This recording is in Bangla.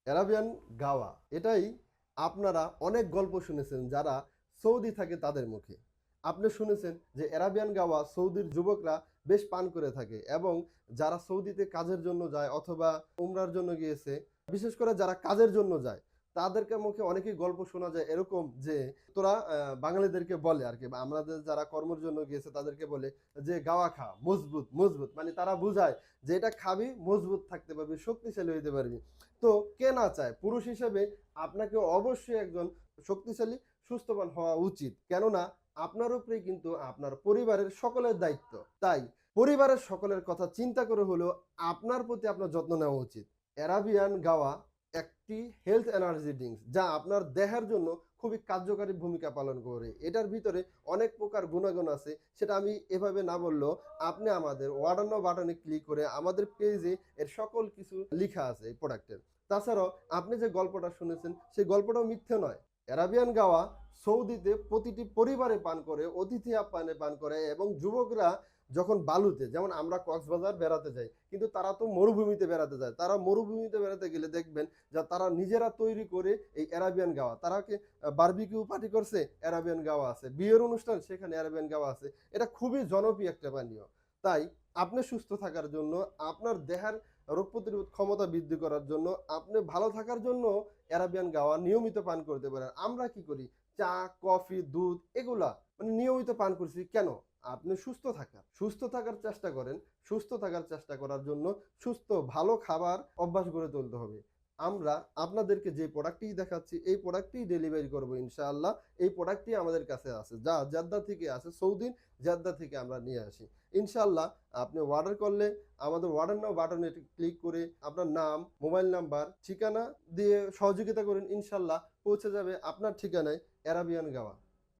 অ্যারাবিয়ান গাওয়া, এটাই আপনারা অনেক গল্প শুনেছেন যারা সৌদি থাকে তাদের মুখে। আপনি শুনেছেন যে অ্যারাবিয়ান গাওয়া সৌদির যুবকরা বেশ পান করে থাকে, এবং যারা সৌদিতে কাজের জন্য যায় অথবা উমরার জন্য গিয়েছে, বিশেষ করে যারা কাজের জন্য যায় তাদেরকে মুখে অনেকেই গল্প শোনা যায় এরকম যে তোরা বাঙালিদেরকে বলে আর কি, বা আমাদের যারা কর্মের জন্য গিয়েছে তাদেরকে বলে যে গাওয়া খা, মজবুত মজবুত, মানে তারা বুঝায় যে এটা খাবি মজবুত থাকতে পারবি, শক্তিশালী হইতে পারবি। তো কে না চায়, পুরুষ হিসেবে আপনাকে অবশ্যই একজন শক্তিশালী সুস্থবান হওয়া উচিত, কেননা আপনার উপরেই কিন্তু আপনার পরিবারের সকলের দায়িত্ব। তাই পরিবারের সকলের কথা চিন্তা করে হলেও আপনার প্রতি আপনার যত্ন নেওয়া উচিত। অ্যারাবিয়ান গাওয়া একটি হেলথ এনার্জি ড্রিঙ্কস, যা আপনার দেহের জন্য খুবই কার্যকারী ভূমিকা পালন করে। এটার ভিতরে অনেক প্রকার গুণাগুণ আছে, সেটা আমি এভাবে না বললেও আপনি আমাদের অর্ডার নাও বাটনে ক্লিক করে আমাদের পেজে এর সকল কিছু লেখা আছে এই প্রোডাক্টের। তাছাড়াও আপনি যে গল্পটা শুনেছেন সেই গল্পটাও মিথ্যে নয়। অ্যারাবিয়ান গাওয়া সৌদিতে প্রতিটি পরিবারে পান করে, অতিথি আপ্যায়নে পান করে, এবং যুবকরা যখন বালুতে, যেমন আমরা কক্সবাজার বেড়াতে যাই, কিন্তু তারা তো মরুভূমিতে বেড়াতে যায়, তারা মরুভূমিতে বেড়াতে গেলে দেখবেন যে তারা নিজেরা তৈরি করে এই অ্যারাবিয়ান গাওয়া, তারা কি বারবিকিউ পার্টি করছে, অ্যারাবিয়ান গাওয়া আছে, বিয়ের অনুষ্ঠান সেখানে অ্যারাবিয়ান গাওয়া আছে। এটা খুবই জনপ্রিয় একটা পানীয়। তাই আপনি সুস্থ থাকার জন্য, আপনার দেহের রোগ প্রতিরোধ ক্ষমতা বৃদ্ধি করার জন্য, আপনি ভালো থাকার জন্য অ্যারাবিয়ান গাওয়া নিয়মিত পান করতে পারেন। আমরা কি করি, চা, কফি, দুধ এগুলা মানে নিয়মিত পান করছি কেন? আপনি সুস্থ থাকার চেষ্টা করেন। সুস্থ থাকার চেষ্টা করার জন্য সুস্থ ভালো খাবার অভ্যাস গড়ে তুলতে হবে। আমরা আপনাদেরকে যে প্রোডাক্টটি দেখাচ্ছি এই প্রোডাক্টটি ডেলিভারি করব ইনশাআল্লাহ। এই প্রোডাক্টটি আমাদের কাছে আছে, যা জেদ্দা থেকে আসে, সৌদির জেদ্দা থেকে আমরা নিয়ে আসি ইনশাআল্লাহ। আপনি অর্ডার করলে আমাদের অর্ডার নাও বাটনে ক্লিক করে আপনার নাম, মোবাইল নাম্বার, ঠিকানা দিয়ে সহযোগিতা করেন, ইনশাআল্লাহ পৌঁছে যাবে আপনার ঠিকানায় অ্যারাবিয়ান গাওয়া।